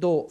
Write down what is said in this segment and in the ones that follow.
2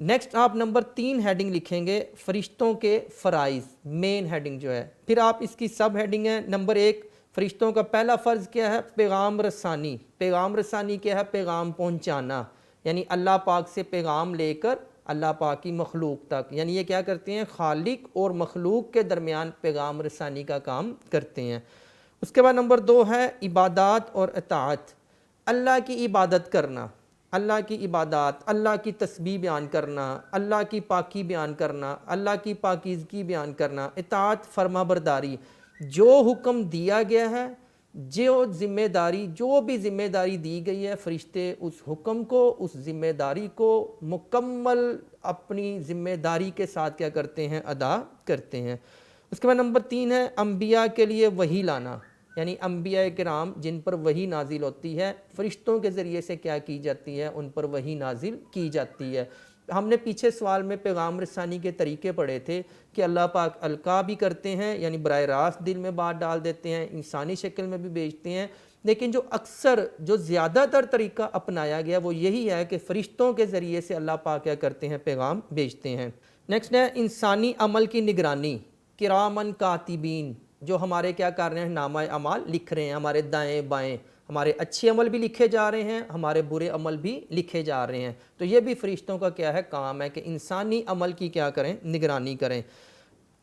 next آپ number 3 heading لکھیں گے فرشتوں کے فرائض، مین ہیڈنگ جو ہے. پھر آپ اس کی سب ہیڈنگ ہے. نمبر 1 فرشتوں کا پہلا فرض کیا ہے؟ پیغام رسانی. پیغام رسانی کیا ہے؟ پیغام پہنچانا، یعنی اللہ پاک سے پیغام لے کر اللہ پاک کی مخلوق تک، یعنی یہ کیا کرتے ہیں؟ خالق اور مخلوق کے درمیان پیغام رسانی کا کام کرتے ہیں. اس کے بعد نمبر 2 ہے عبادات اور اطاعت. اللہ کی عبادت کرنا، اللہ کی عبادات، اللہ کی تسبیح بیان کرنا، اللہ کی پاکی بیان کرنا، اللہ کی پاکیزگی بیان کرنا. اطاعت فرما برداری، جو حکم دیا گیا ہے، جو بھی ذمہ داری دی گئی ہے، فرشتے اس حکم کو، اس ذمہ داری کو مکمل اپنی ذمہ داری کے ساتھ کیا کرتے ہیں؟ ادا کرتے ہیں. اس کے بعد نمبر 3 ہے انبیاء کے لیے وحی لانا، یعنی انبیاء کرام جن پر وحی نازل ہوتی ہے، فرشتوں کے ذریعے سے کیا کی جاتی ہے؟ ان پر وحی نازل کی جاتی ہے. ہم نے پیچھے سوال میں پیغام رسانی کے طریقے پڑھے تھے کہ اللہ پاک القاء بھی کرتے ہیں، یعنی براہ راست دل میں بات ڈال دیتے ہیں، انسانی شکل میں بھی بھیجتے ہیں، لیکن جو زیادہ تر طریقہ اپنایا گیا وہ یہی ہے کہ فرشتوں کے ذریعے سے اللہ پاک کیا کرتے ہیں؟ پیغام بھیجتے ہیں. نیکسٹ ہے انسانی عمل کی نگرانی، کرامن کاتبین، جو ہمارے کیا کر رہے ہیں؟ نامہ اعمال لکھ رہے ہیں، ہمارے دائیں بائیں ہمارے اچھے عمل بھی لکھے جا رہے ہیں، ہمارے برے عمل بھی لکھے جا رہے ہیں. تو یہ بھی فرشتوں کا کیا ہے؟ کام ہے کہ انسانی عمل کی کیا کریں؟ نگرانی کریں.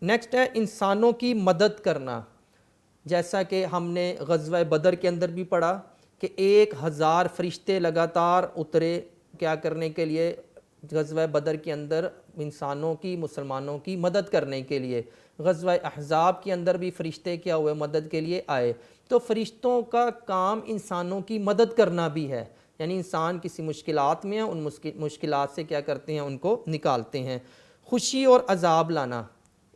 نیکسٹ ہے انسانوں کی مدد کرنا، جیسا کہ ہم نے غزوہ بدر کے اندر بھی پڑھا کہ 1000 فرشتے لگاتار اترے کیا کرنے کے لیے؟ غزوہ بدر کے اندر انسانوں کی، مسلمانوں کی مدد کرنے کے لیے. غزوہ احزاب کے اندر بھی فرشتے کیا ہوئے؟ مدد کے لیے آئے. تو فرشتوں کا کام انسانوں کی مدد کرنا بھی ہے، یعنی انسان کسی مشکلات میں ہیں، ان مشکلات سے کیا کرتے ہیں؟ ان کو نکالتے ہیں. خوشی اور عذاب لانا،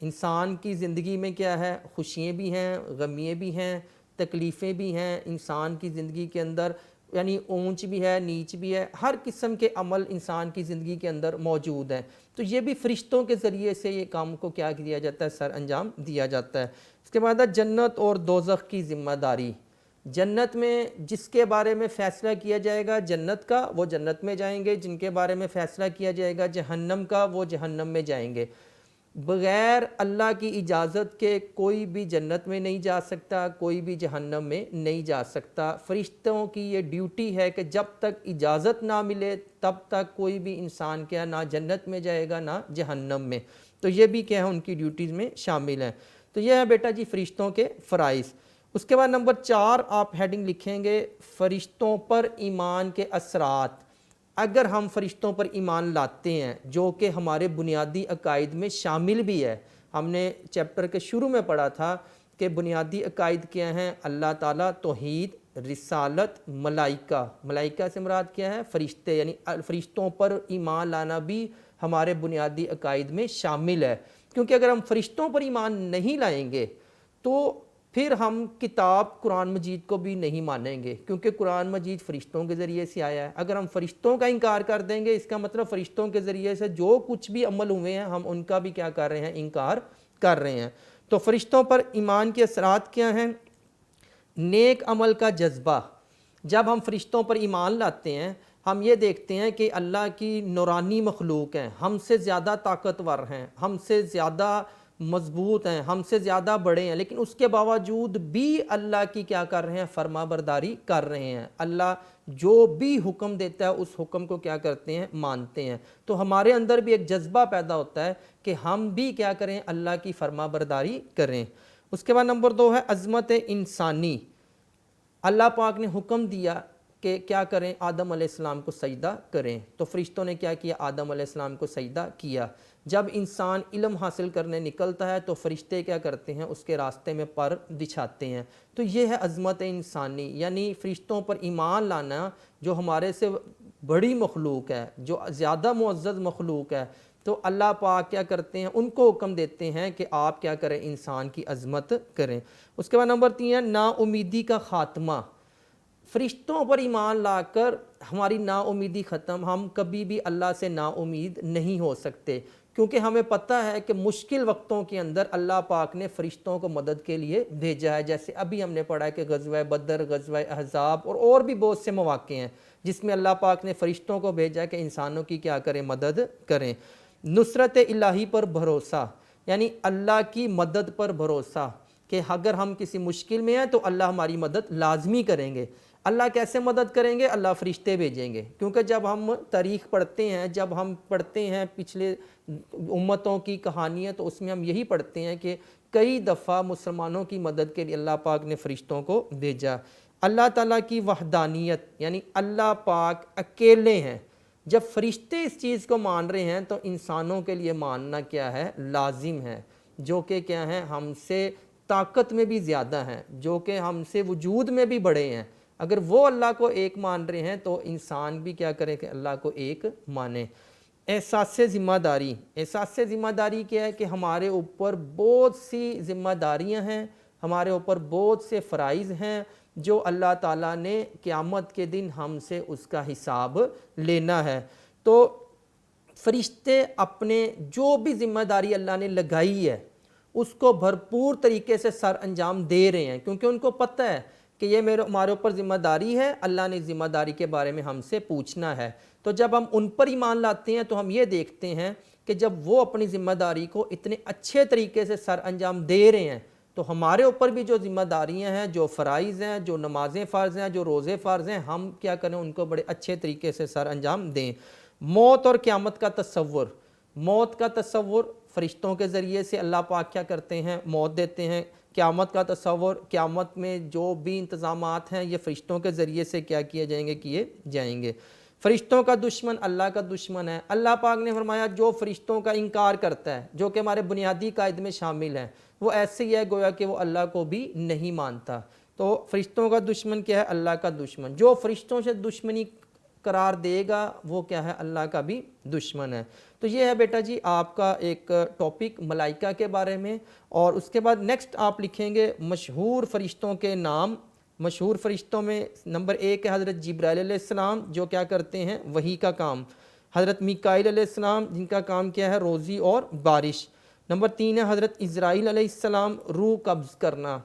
انسان کی زندگی میں کیا ہے؟ خوشیاں بھی ہیں، غمیاں بھی ہیں، تکلیفیں بھی ہیں. انسان کی زندگی کے اندر یعنی اونچ بھی ہے، نیچ بھی ہے، ہر قسم کے عمل انسان کی زندگی کے اندر موجود ہیں. تو یہ بھی فرشتوں کے ذریعے سے یہ کام کو کیا کیا جاتا ہے؟ سر انجام دیا جاتا ہے. اس کے بعد ہے جنت اور دوزخ کی ذمہ داری. جنت میں جس کے بارے میں فیصلہ کیا جائے گا جنت کا، وہ جنت میں جائیں گے، جن کے بارے میں فیصلہ کیا جائے گا جہنم کا، وہ جہنم میں جائیں گے. بغیر اللہ کی اجازت کے کوئی بھی جنت میں نہیں جا سکتا، کوئی بھی جہنم میں نہیں جا سکتا. فرشتوں کی یہ ڈیوٹی ہے کہ جب تک اجازت نہ ملے تب تک کوئی بھی انسان کیا نہ جنت میں جائے گا نہ جہنم میں. تو یہ بھی کیا ہے؟ ان کی ڈیوٹیز میں شامل ہیں. تو یہ ہے بیٹا جی فرشتوں کے فرائض. اس کے بعد نمبر 4 آپ ہیڈنگ لکھیں گے فرشتوں پر ایمان کے اثرات. اگر ہم فرشتوں پر ایمان لاتے ہیں جو کہ ہمارے بنیادی عقائد میں شامل بھی ہے، ہم نے چیپٹر کے شروع میں پڑھا تھا کہ بنیادی عقائد کیا ہیں؟ اللہ تعالیٰ، توحید، رسالت، ملائکہ. ملائکہ سے مراد کیا ہے؟ فرشتے، یعنی فرشتوں پر ایمان لانا بھی ہمارے بنیادی عقائد میں شامل ہے. کیونکہ اگر ہم فرشتوں پر ایمان نہیں لائیں گے تو پھر ہم کتاب قرآن مجید کو بھی نہیں مانیں گے، کیونکہ قرآن مجید فرشتوں کے ذریعے سے آیا ہے. اگر ہم فرشتوں کا انکار کر دیں گے، اس کا مطلب فرشتوں کے ذریعے سے جو کچھ بھی عمل ہوئے ہیں ہم ان کا بھی کیا کر رہے ہیں؟ انکار کر رہے ہیں. تو فرشتوں پر ایمان کے اثرات کیا ہیں؟ نیک عمل کا جذبہ. جب ہم فرشتوں پر ایمان لاتے ہیں ہم یہ دیکھتے ہیں کہ اللہ کی نورانی مخلوق ہیں، ہم سے زیادہ طاقتور ہیں، ہم سے زیادہ مضبوط ہیں، ہم سے زیادہ بڑے ہیں، لیکن اس کے باوجود بھی اللہ کی کیا کر رہے ہیں؟ فرما برداری کر رہے ہیں. اللہ جو بھی حکم دیتا ہے اس حکم کو کیا کرتے ہیں؟ مانتے ہیں. تو ہمارے اندر بھی ایک جذبہ پیدا ہوتا ہے کہ ہم بھی کیا کریں؟ اللہ کی فرما برداری کریں. اس کے بعد نمبر 2 ہے عظمت انسانی. اللہ پاک نے حکم دیا کہ کیا کریں؟ آدم علیہ السلام کو سجدہ کریں. تو فرشتوں نے کیا کیا؟ آدم علیہ السلام کو سجدہ کیا. جب انسان علم حاصل کرنے نکلتا ہے تو فرشتے کیا کرتے ہیں؟ اس کے راستے میں پر بچھاتے ہیں. تو یہ ہے عظمت انسانی، یعنی فرشتوں پر ایمان لانا جو ہمارے سے بڑی مخلوق ہے، جو زیادہ معزز مخلوق ہے. تو اللہ پاک کیا کرتے ہیں؟ ان کو حکم دیتے ہیں کہ آپ کیا کریں؟ انسان کی عظمت کریں. اس کے بعد نمبر 3 ہے نا امیدی کا خاتمہ. فرشتوں پر ایمان لا کر ہماری نا امیدی ختم، ہم کبھی بھی اللہ سے نا امید نہیں ہو سکتے، کیونکہ ہمیں پتہ ہے کہ مشکل وقتوں کے اندر اللہ پاک نے فرشتوں کو مدد کے لیے بھیجا ہے، جیسے ابھی ہم نے پڑھا ہے کہ غزوہ بدر، غزوہ احزاب اور بھی بہت سے مواقع ہیں جس میں اللہ پاک نے فرشتوں کو بھیجا کہ انسانوں کی کیا کریں، مدد کریں۔ نصرت الہی پر بھروسہ، یعنی اللہ کی مدد پر بھروسہ کہ اگر ہم کسی مشکل میں ہیں تو اللہ ہماری مدد لازمی کریں گے۔ اللہ کیسے مدد کریں گے؟ اللہ فرشتے بھیجیں گے، کیونکہ جب ہم تاریخ پڑھتے ہیں، جب ہم پڑھتے ہیں پچھلے امتوں کی کہانیاں، تو اس میں ہم یہی پڑھتے ہیں کہ کئی دفعہ مسلمانوں کی مدد کے لیے اللہ پاک نے فرشتوں کو بھیجا۔ اللہ تعالیٰ کی وحدانیت، یعنی اللہ پاک اکیلے ہیں۔ جب فرشتے اس چیز کو مان رہے ہیں تو انسانوں کے لیے ماننا کیا ہے؟ لازم ہے، جو کہ کیا ہے، ہم سے طاقت میں بھی زیادہ ہیں، جو کہ ہم سے وجود میں بھی بڑے ہیں۔ اگر وہ اللہ کو ایک مان رہے ہیں تو انسان بھی کیا کرے کہ اللہ کو ایک مانے۔ احساس ذمہ داری، احساس ذمہ داری کیا ہے کہ ہمارے اوپر بہت سی ذمہ داریاں ہیں، ہمارے اوپر بہت سے فرائض ہیں جو اللہ تعالیٰ نے قیامت کے دن ہم سے اس کا حساب لینا ہے۔ تو فرشتے اپنے جو بھی ذمہ داری اللہ نے لگائی ہے اس کو بھرپور طریقے سے سر انجام دے رہے ہیں، کیونکہ ان کو پتہ ہے کہ یہ ہمارے اوپر ذمہ داری ہے، اللہ نے ذمہ داری کے بارے میں ہم سے پوچھنا ہے۔ تو جب ہم ان پر ایمان لاتے ہیں تو ہم یہ دیکھتے ہیں کہ جب وہ اپنی ذمہ داری کو اتنے اچھے طریقے سے سر انجام دے رہے ہیں تو ہمارے اوپر بھی جو ذمہ داریاں ہیں، جو فرائض ہیں، جو نمازیں فرض ہیں، جو روزے فرض ہیں، ہم کیا کریں، ان کو بڑے اچھے طریقے سے سر انجام دیں۔ موت اور قیامت کا تصور، موت کا تصور فرشتوں کے ذریعے سے اللہ پاک کیا کرتے ہیں، موت دیتے ہیں۔ قیامت کا تصور، قیامت میں جو بھی انتظامات ہیں یہ فرشتوں کے ذریعے سے کیا کیے جائیں گے، کیے جائیں گے۔ فرشتوں کا دشمن اللہ کا دشمن ہے۔ اللہ پاک نے فرمایا جو فرشتوں کا انکار کرتا ہے، جو کہ ہمارے بنیادی قاعد میں شامل ہیں، وہ ایسے ہی ہے گویا کہ وہ اللہ کو بھی نہیں مانتا۔ تو فرشتوں کا دشمن کیا ہے؟ اللہ کا دشمن۔ جو فرشتوں سے دشمنی قرار دے گا وہ کیا ہے؟ اللہ کا بھی دشمن ہے۔ تو یہ ہے بیٹا جی آپ کا ایک ٹاپک ملائکہ کے بارے میں، اور اس کے بعد نیکسٹ آپ لکھیں گے مشہور فرشتوں کے نام۔ مشہور فرشتوں میں نمبر 1 ہے حضرت جبرائیل علیہ السلام، جو کیا کرتے ہیں؟ وحی کا کام۔ حضرت میکائیل علیہ السلام، جن کا کام کیا ہے؟ روزی اور بارش۔ نمبر 3 ہے حضرت اسرائیل علیہ السلام، روح قبض کرنا۔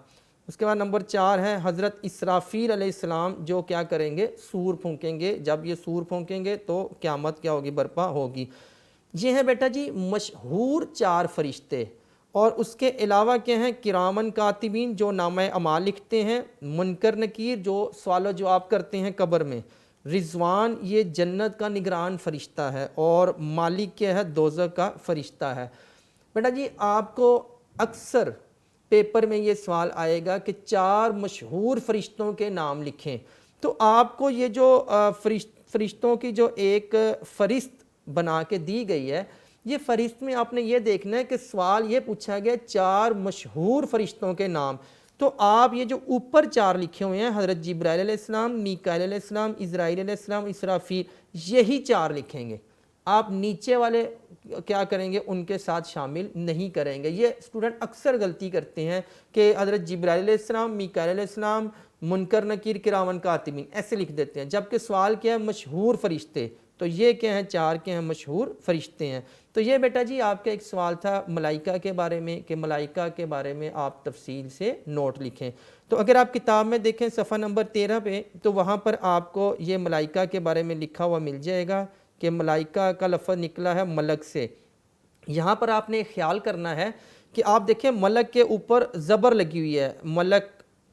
اس کے بعد نمبر 4 ہے حضرت اسرافیل علیہ السلام، جو کیا کریں گے؟ سور پھونکیں گے۔ جب یہ سور پھونکیں گے تو قیامت کیا ہوگی؟ برپا ہوگی۔ یہ ہے بیٹا جی مشہور 4 فرشتے، اور اس کے علاوہ کیا ہیں؟ کرامن کاتبین، جو نامہ اعمال لکھتے ہیں۔ منکر نکیر، جو سوال و جواب کرتے ہیں قبر میں۔ رضوان، یہ جنت کا نگران فرشتہ ہے، اور مالک کیا ہے؟ دوزخ کا فرشتہ ہے۔ بیٹا جی آپ کو اکثر پیپر میں یہ سوال آئے گا کہ 4 مشہور فرشتوں کے نام لکھیں، تو آپ کو یہ جو فرشتوں کی جو ایک فہرست بنا کے دی گئی ہے، یہ فہرست میں آپ نے یہ دیکھنا ہے کہ سوال یہ پوچھا گیا 4 مشہور فرشتوں کے نام، تو آپ یہ جو اوپر 4 لکھے ہوئے ہیں، حضرت جبرائیل علیہ السلام، میکائیل علیہ السلام، اسرائیل علیہ السلام، اسرافیل، یہی 4 لکھیں گے۔ آپ نیچے والے کیا کریں گے؟ ان کے ساتھ شامل نہیں کریں گے۔ یہ اسٹوڈنٹ اکثر غلطی کرتے ہیں کہ حضرت جبرائیل علیہ السلام، میکائیل علیہ السلام، منکر نکیر، کرامن کاتبین ایسے لکھ دیتے ہیں، جبکہ سوال کیا ہے؟ مشہور فرشتے۔ تو یہ کیا ہیں؟ 4 کے ہیں مشہور فرشتے ہیں۔ تو یہ بیٹا جی آپ کا ایک سوال تھا ملائکہ کے بارے میں، کہ ملائکہ کے بارے میں آپ تفصیل سے نوٹ لکھیں۔ تو اگر آپ کتاب میں دیکھیں صفحہ نمبر 13 پہ، تو وہاں پر آپ کو یہ ملائکہ کے بارے میں لکھا ہوا مل جائے گا کہ ملائکہ کا لفظ نکلا ہے ملک سے۔ یہاں پر آپ نے خیال کرنا ہے کہ آپ دیکھیں ملک کے اوپر زبر لگی ہوئی ہے، ملک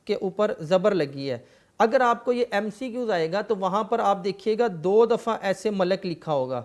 کے اوپر زبر لگی ہے۔ اگر آپ کو یہ ایم سی کیوز آئے گا تو وہاں پر آپ دیکھیے گا 2 دفعہ ایسے ملک لکھا ہوگا،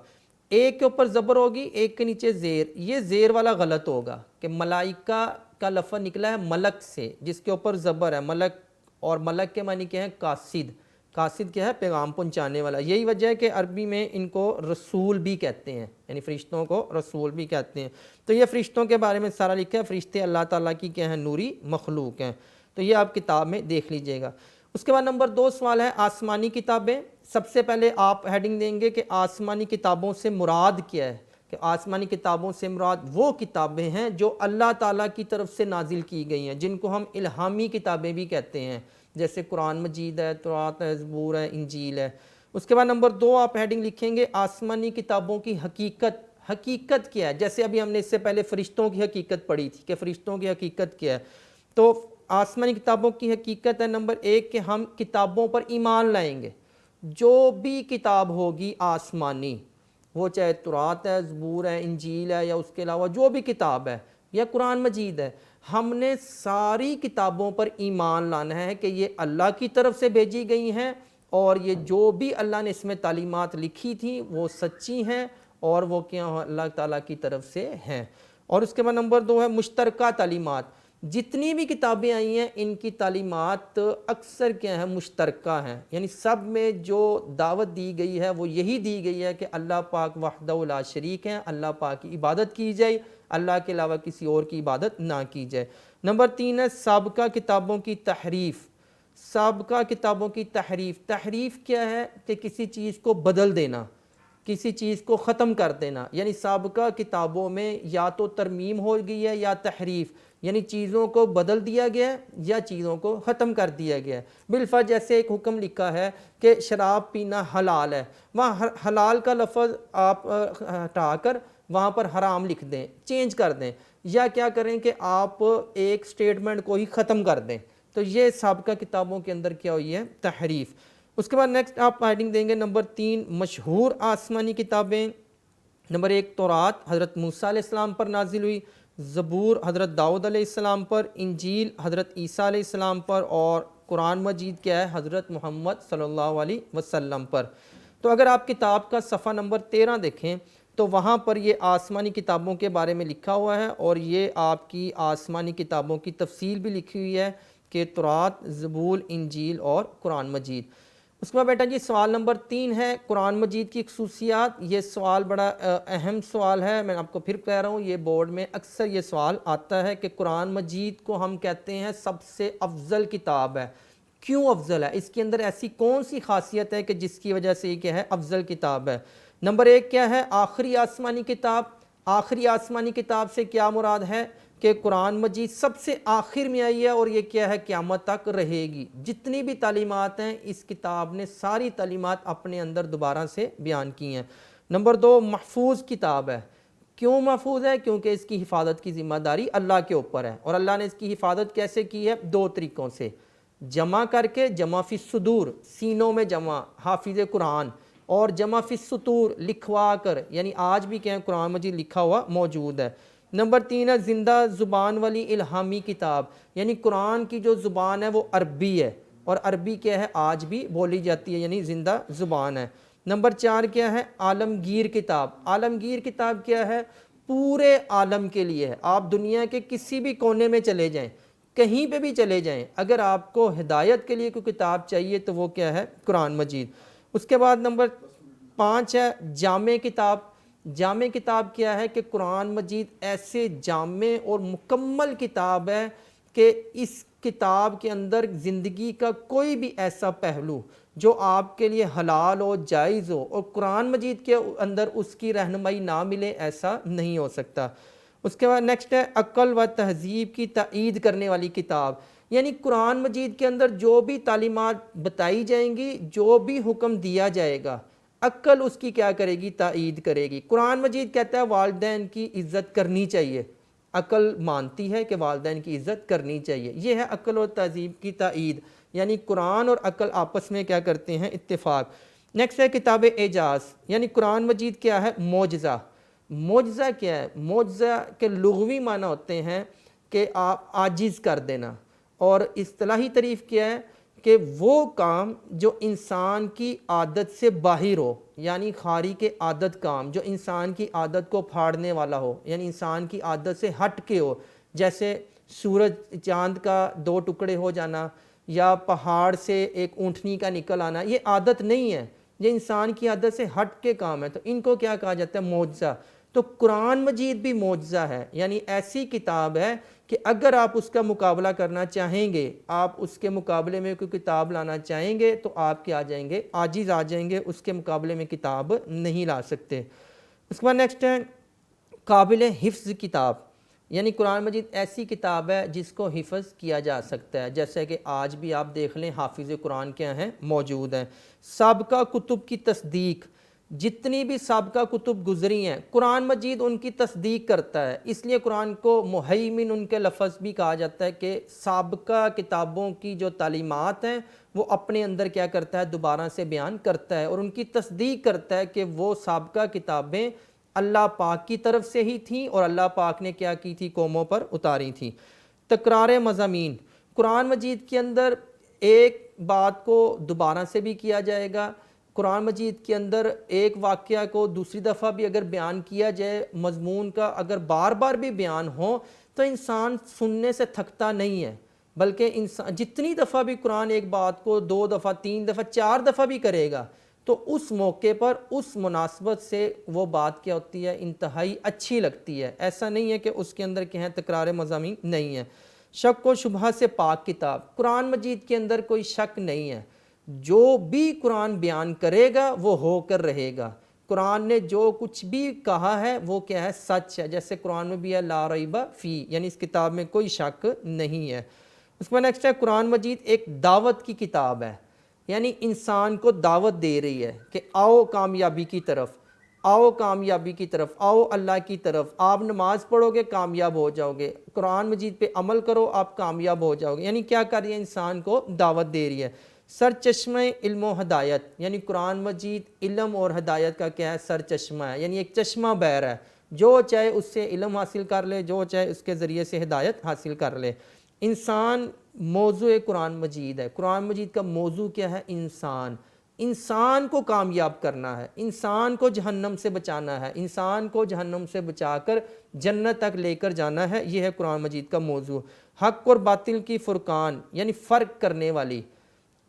ایک کے اوپر زبر ہوگی، ایک کے نیچے زیر۔ یہ زیر والا غلط ہوگا کہ ملائکہ کا لفظ نکلا ہے ملک سے، جس کے اوپر زبر ہے ملک، اور ملک کے معنی کیا ہے؟ قاصد۔ قاصد کیا ہے؟ پیغام پہنچانے والا۔ یہی وجہ ہے کہ عربی میں ان کو رسول بھی کہتے ہیں، یعنی فرشتوں کو رسول بھی کہتے ہیں۔ تو یہ فرشتوں کے بارے میں سارا لکھا ہے، فرشتے اللہ تعالیٰ کی کیا ہیں؟ نوری مخلوق ہیں۔ تو یہ آپ کتاب میں دیکھ لیجئے گا۔ اس کے بعد نمبر 2 سوال ہے آسمانی کتابیں۔ سب سے پہلے آپ ہیڈنگ دیں گے کہ آسمانی کتابوں سے مراد کیا ہے؟ کہ آسمانی کتابوں سے مراد وہ کتابیں ہیں جو اللہ تعالیٰ کی طرف سے نازل کی گئی ہیں، جن کو ہم الہامی کتابیں بھی کہتے ہیں، جیسے قرآن مجید ہے، تورات ہے، زبور ہے، انجیل ہے۔ اس کے بعد نمبر 2 آپ ہیڈنگ لکھیں گے آسمانی کتابوں کی حقیقت، حقیقت کیا ہے. جیسے ابھی ہم نے اس سے پہلے فرشتوں کی حقیقت پڑھی تھی کہ فرشتوں کی حقیقت کیا ہے. تو آسمانی کتابوں کی حقیقت ہے نمبر 1 کہ ہم کتابوں پر ایمان لائیں گے. جو بھی کتاب ہوگی آسمانی، وہ چاہے تورات ہے، زبور ہے، انجیل ہے، یا اس کے علاوہ جو بھی کتاب ہے یا قرآن مجید ہے، ہم نے ساری کتابوں پر ایمان لانا ہے کہ یہ اللہ کی طرف سے بھیجی گئی ہیں، اور یہ جو بھی اللہ نے اس میں تعلیمات لکھی تھیں وہ سچی ہیں اور وہ کیا اللہ تعالیٰ کی طرف سے ہیں. اور اس کے بعد نمبر 2 ہے مشترکہ تعلیمات. جتنی بھی کتابیں آئی ہیں ان کی تعلیمات اکثر کیا ہیں، مشترکہ ہیں. یعنی سب میں جو دعوت دی گئی ہے وہ یہی دی گئی ہے کہ اللہ پاک وحدہ لا شریک ہیں، اللہ پاک کی عبادت کی جائے، اللہ کے علاوہ کسی اور کی عبادت نہ کی جائے. نمبر 3 ہے سابقہ کتابوں کی تحریف. سابقہ کتابوں کی تحریف. تحریف کیا ہے کہ کسی چیز کو بدل دینا، کسی چیز کو ختم کر دینا. یعنی سابقہ کتابوں میں یا تو ترمیم ہو گئی ہے یا تحریف، یعنی چیزوں کو بدل دیا گیا ہے یا چیزوں کو ختم کر دیا گیا ہے. بالفرض جیسے ایک حکم لکھا ہے کہ شراب پینا حلال ہے، وہاں حلال کا لفظ آپ ہٹا کر وہاں پر حرام لکھ دیں، چینج کر دیں، یا کیا کریں کہ آپ ایک سٹیٹمنٹ کو ہی ختم کر دیں. تو یہ سابقہ کتابوں کے اندر کیا ہوئی ہے، تحریف. اس کے بعد نیکسٹ آپ ہیڈنگ دیں گے نمبر 3 مشہور آسمانی کتابیں. نمبر 1 تورات حضرت موسیٰ علیہ السلام پر نازل ہوئی، زبور حضرت داؤد علیہ السلام پر، انجیل حضرت عیسیٰ علیہ السلام پر، اور قرآن مجید کیا ہے، حضرت محمد صلی اللہ علیہ وسلم پر. تو اگر آپ کتاب کا صفحہ نمبر 13 دیکھیں تو وہاں پر یہ آسمانی کتابوں کے بارے میں لکھا ہوا ہے، اور یہ آپ کی آسمانی کتابوں کی تفصیل بھی لکھی ہوئی ہے کہ تورات، زبور، انجیل اور قرآن مجید. اس کے بعد بیٹا جی سوال نمبر 3 ہے قرآن مجید کی خصوصیات. یہ سوال بڑا اہم سوال ہے، میں آپ کو پھر کہہ رہا ہوں یہ بورڈ میں اکثر یہ سوال آتا ہے کہ قرآن مجید کو ہم کہتے ہیں سب سے افضل کتاب ہے. کیوں افضل ہے؟ اس کے اندر ایسی کون سی خاصیت ہے کہ جس کی وجہ سے یہ کیا ہے، افضل کتاب ہے؟ نمبر 1 کیا ہے، آخری آسمانی کتاب. آخری آسمانی کتاب سے کیا مراد ہے کہ قرآن مجید سب سے آخر میں آئی ہے اور یہ کیا ہے، قیامت تک رہے گی. جتنی بھی تعلیمات ہیں اس کتاب نے ساری تعلیمات اپنے اندر دوبارہ سے بیان کی ہیں. نمبر 2 محفوظ کتاب ہے. کیوں محفوظ ہے؟ کیونکہ اس کی حفاظت کی ذمہ داری اللہ کے اوپر ہے، اور اللہ نے اس کی حفاظت کیسے کی ہے؟ 2 طریقوں سے، جمع کر کے، جمع فی الصدور سینوں میں جمع حافظ قرآن، اور جمع فی السطور لکھوا کر، یعنی آج بھی کیا ہے قرآن مجید لکھا ہوا موجود ہے. نمبر 3 ہے زندہ زبان والی الہامی کتاب. یعنی قرآن کی جو زبان ہے وہ عربی ہے، اور عربی کیا ہے، آج بھی بولی جاتی ہے، یعنی زندہ زبان ہے. نمبر 4 کیا ہے، عالمگیر کتاب. عالمگیر کتاب کیا ہے؟ پورے عالم کے لیے ہے. آپ دنیا کے کسی بھی کونے میں چلے جائیں، کہیں پہ بھی چلے جائیں، اگر آپ کو ہدایت کے لیے کوئی کتاب چاہیے تو وہ کیا ہے، قرآن مجید. اس کے بعد نمبر 5 ہے جامع کتاب. جامع کتاب کیا ہے کہ قرآن مجید ایسے جامع اور مکمل کتاب ہے کہ اس کتاب کے اندر زندگی کا کوئی بھی ایسا پہلو جو آپ کے لیے حلال ہو، جائز ہو، اور قرآن مجید کے اندر اس کی رہنمائی نہ ملے، ایسا نہیں ہو سکتا. اس کے بعد نیکسٹ ہے عقل و تہذیب کی تائید کرنے والی کتاب. یعنی قرآن مجید کے اندر جو بھی تعلیمات بتائی جائیں گی، جو بھی حکم دیا جائے گا، عقل اس کی کیا کرے گی، تائید کرے گی. قرآن مجید کہتا ہے والدین کی عزت کرنی چاہیے، عقل مانتی ہے کہ والدین کی عزت کرنی چاہیے. یہ ہے عقل اور تہذیب کی تائید، یعنی قرآن اور عقل آپس میں کیا کرتے ہیں، اتفاق. نیکسٹ ہے کتاب اعجاز. یعنی قرآن مجید کیا ہے، معجزہ. معجزہ کیا ہے؟ معجزہ کے لغوی معنی ہوتے ہیں کہ آپ عاجز کر دینا، اور اصطلاحی تعریف کیا ہے کہ وہ کام جو انسان کی عادت سے باہر ہو، یعنی خارق عادت کام جو انسان کی عادت کو پھاڑنے والا ہو، یعنی انسان کی عادت سے ہٹ کے ہو. جیسے سورج چاند کا 2 ٹکڑے ہو جانا، یا پہاڑ سے ایک اونٹنی کا نکل آنا، یہ عادت نہیں ہے، یہ انسان کی عادت سے ہٹ کے کام ہے. تو ان کو کیا کہا جاتا ہے، معجزہ. تو قرآن مجید بھی معجزہ ہے، یعنی ایسی کتاب ہے کہ اگر آپ اس کا مقابلہ کرنا چاہیں گے، آپ اس کے مقابلے میں کوئی کتاب لانا چاہیں گے تو آپ کیا آ جائیں گے، عاجز آ جائیں گے، اس کے مقابلے میں کتاب نہیں لا سکتے. اس کے بعد نیکسٹ ہے قابل حفظ کتاب. یعنی قرآن مجید ایسی کتاب ہے جس کو حفظ کیا جا سکتا ہے، جیسے کہ آج بھی آپ دیکھ لیں حافظ قرآن کیا ہیں، موجود ہیں. سابقہ کتب کی تصدیق. جتنی بھی سابقہ کتب گزری ہیں قرآن مجید ان کی تصدیق کرتا ہے، اس لیے قرآن کو مہیمن ان کے لفظ بھی کہا جاتا ہے کہ سابقہ کتابوں کی جو تعلیمات ہیں وہ اپنے اندر کیا کرتا ہے، دوبارہ سے بیان کرتا ہے اور ان کی تصدیق کرتا ہے کہ وہ سابقہ کتابیں اللہ پاک کی طرف سے ہی تھیں اور اللہ پاک نے کیا کی تھی، قوموں پر اتاری تھیں۔ تکرار مضامین، قرآن مجید کے اندر ایک بات کو دوبارہ سے بھی کیا جائے گا، قرآن مجید کے اندر ایک واقعہ کو دوسری دفعہ بھی اگر بیان کیا جائے، مضمون کا اگر بار بار بھی بیان ہو تو انسان سننے سے تھکتا نہیں ہے، بلکہ انسان جتنی دفعہ بھی قرآن ایک بات کو 2 دفعہ 3 دفعہ 4 دفعہ بھی کرے گا تو اس موقع پر اس مناسبت سے وہ بات کیا ہوتی ہے، انتہائی اچھی لگتی ہے۔ ایسا نہیں ہے کہ اس کے اندر کیا ہے، تکرار مضامین نہیں ہے۔ شک و شبہ سے پاک کتاب، قرآن مجید کے اندر کوئی شک نہیں ہے، جو بھی قرآن بیان کرے گا وہ ہو کر رہے گا۔ قرآن نے جو کچھ بھی کہا ہے وہ کیا ہے، سچ ہے، جیسے قرآن میں بھی ہے لا ریب فی، یعنی اس کتاب میں کوئی شک نہیں ہے۔ اس میں نیکسٹ ہے قرآن مجید ایک دعوت کی کتاب ہے، یعنی انسان کو دعوت دے رہی ہے کہ آؤ کامیابی کی طرف، آؤ کامیابی کی طرف، آؤ اللہ کی طرف، آپ نماز پڑھو گے کامیاب ہو جاؤ گے، قرآن مجید پہ عمل کرو آپ کامیاب ہو جاؤ گے، یعنی کیا کر رہی ہے، انسان کو دعوت دے رہی ہے۔ سر چشمہ علم و ہدایت، یعنی قرآن مجید علم اور ہدایت کا کیا ہے، سر چشمہ ہے، یعنی ایک چشمہ بہہ رہا ہے، جو چاہے اس سے علم حاصل کر لے، جو چاہے اس کے ذریعے سے ہدایت حاصل کر لے۔ انسان موضوع قرآن مجید ہے، قرآن مجید کا موضوع کیا ہے، انسان، انسان کو کامیاب کرنا ہے، انسان کو جہنم سے بچانا ہے، انسان کو جہنم سے بچا کر جنت تک لے کر جانا ہے، یہ ہے قرآن مجید کا موضوع۔ حق اور باطل کی فرقان، یعنی فرق کرنے والی،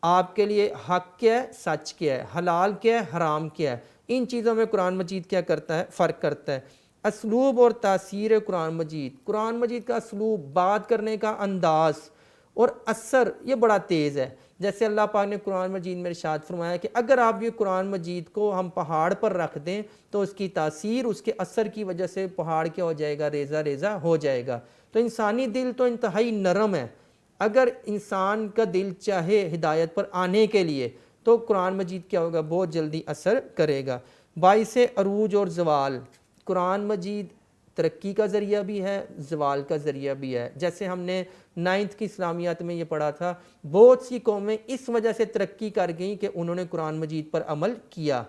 آپ کے لیے حق کیا ہے، سچ کیا ہے، حلال کیا ہے، حرام کیا ہے، ان چیزوں میں قرآن مجید کیا کرتا ہے، فرق کرتا ہے۔ اسلوب اور تاثیر قرآن مجید، قرآن مجید کا اسلوب، بات کرنے کا انداز اور اثر یہ بڑا تیز ہے، جیسے اللہ پاک نے قرآن مجید میں ارشاد فرمایا کہ اگر آپ یہ قرآن مجید کو ہم پہاڑ پر رکھ دیں تو اس کی تاثیر، اس کے اثر کی وجہ سے پہاڑ کیا ہو جائے گا، ریزہ ریزہ ہو جائے گا۔ تو انسانی دل تو انتہائی نرم ہے، اگر انسان کا دل چاہے ہدایت پر آنے کے لیے تو قرآن مجید کیا ہوگا، بہت جلدی اثر کرے گا۔ باعث عروج اور زوال، قرآن مجید ترقی کا ذریعہ بھی ہے، زوال کا ذریعہ بھی ہے، جیسے ہم نے 9th کی اسلامیات میں یہ پڑھا تھا، بہت سی قومیں اس وجہ سے ترقی کر گئیں کہ انہوں نے قرآن مجید پر عمل کیا،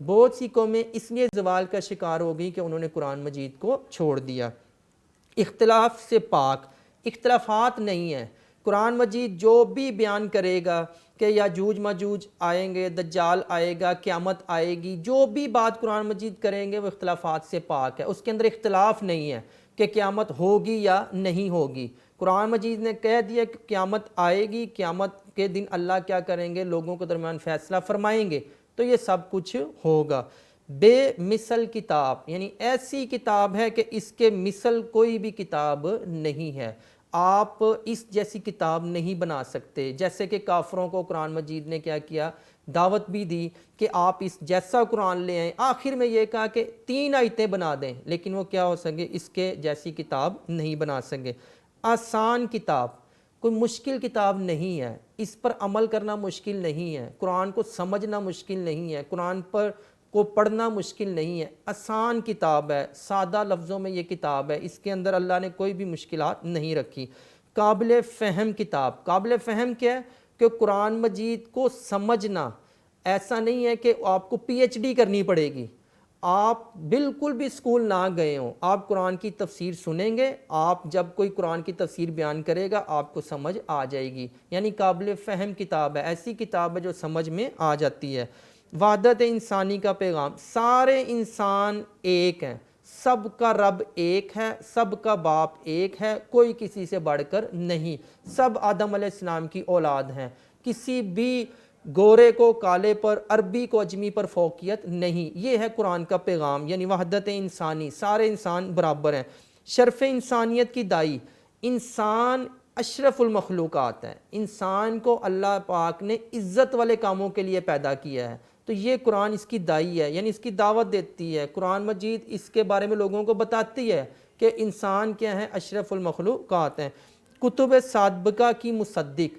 بہت سی قومیں اس لیے زوال کا شکار ہو گئیں کہ انہوں نے قرآن مجید کو چھوڑ دیا۔ اختلاف سے پاک، اختلافات نہیں ہیں، قرآن مجید جو بھی بیان کرے گا کہ یاجوج ماجوج آئیں گے، دجال آئے گا، قیامت آئے گی، جو بھی بات قرآن مجید کریں گے وہ اختلافات سے پاک ہے، اس کے اندر اختلاف نہیں ہے کہ قیامت ہوگی یا نہیں ہوگی۔ قرآن مجید نے کہہ دیا کہ قیامت آئے گی، قیامت کے دن اللہ کیا کریں گے، لوگوں کے درمیان فیصلہ فرمائیں گے، تو یہ سب کچھ ہوگا۔ بے مثل کتاب، یعنی ایسی کتاب ہے کہ اس کے مثل کوئی بھی کتاب نہیں ہے، آپ اس جیسی کتاب نہیں بنا سکتے۔ جیسے کہ کافروں کو قرآن مجید نے کیا کیا، دعوت بھی دی کہ آپ اس جیسا قرآن لے آئیں، آخر میں یہ کہا کہ 3 آیتیں بنا دیں، لیکن وہ کیا ہو سکے، اس کے جیسی کتاب نہیں بنا سکے۔ آسان کتاب، کوئی مشکل کتاب نہیں ہے، اس پر عمل کرنا مشکل نہیں ہے، قرآن کو سمجھنا مشکل نہیں ہے، قرآن پر کو پڑھنا مشکل نہیں ہے، آسان کتاب ہے، سادہ لفظوں میں یہ کتاب ہے، اس کے اندر اللہ نے کوئی بھی مشکلات نہیں رکھی۔ قابل فہم کتاب، قابل فہم کیا ہے کہ قرآن مجید کو سمجھنا ایسا نہیں ہے کہ آپ کو پی ایچ ڈی کرنی پڑے گی، آپ بالکل بھی اسکول نہ گئے ہوں، آپ قرآن کی تفسیر سنیں گے، آپ جب کوئی قرآن کی تفسیر بیان کرے گا آپ کو سمجھ آ جائے گی، یعنی قابل فہم کتاب ہے، ایسی کتاب ہے جو سمجھ میں آ جاتی ہے۔ وحدت انسانی کا پیغام، سارے انسان ایک ہیں، سب کا رب ایک ہے، سب کا باپ ایک ہے، کوئی کسی سے بڑھ کر نہیں، سب آدم علیہ السلام کی اولاد ہیں، کسی بھی گورے کو کالے پر، عربی کو اجمی پر فوقیت نہیں، یہ ہے قرآن کا پیغام، یعنی وحدت انسانی، سارے انسان برابر ہیں۔ شرف انسانیت کی دائی، انسان اشرف المخلوقات ہے، انسان کو اللہ پاک نے عزت والے کاموں کے لیے پیدا کیا ہے، تو یہ قرآن اس کی دائی ہے، یعنی اس کی دعوت دیتی ہے، قرآن مجید اس کے بارے میں لوگوں کو بتاتی ہے کہ انسان کیا ہے، اشرف المخلوقات ہیں۔ کتب سابقہ کی مصدق،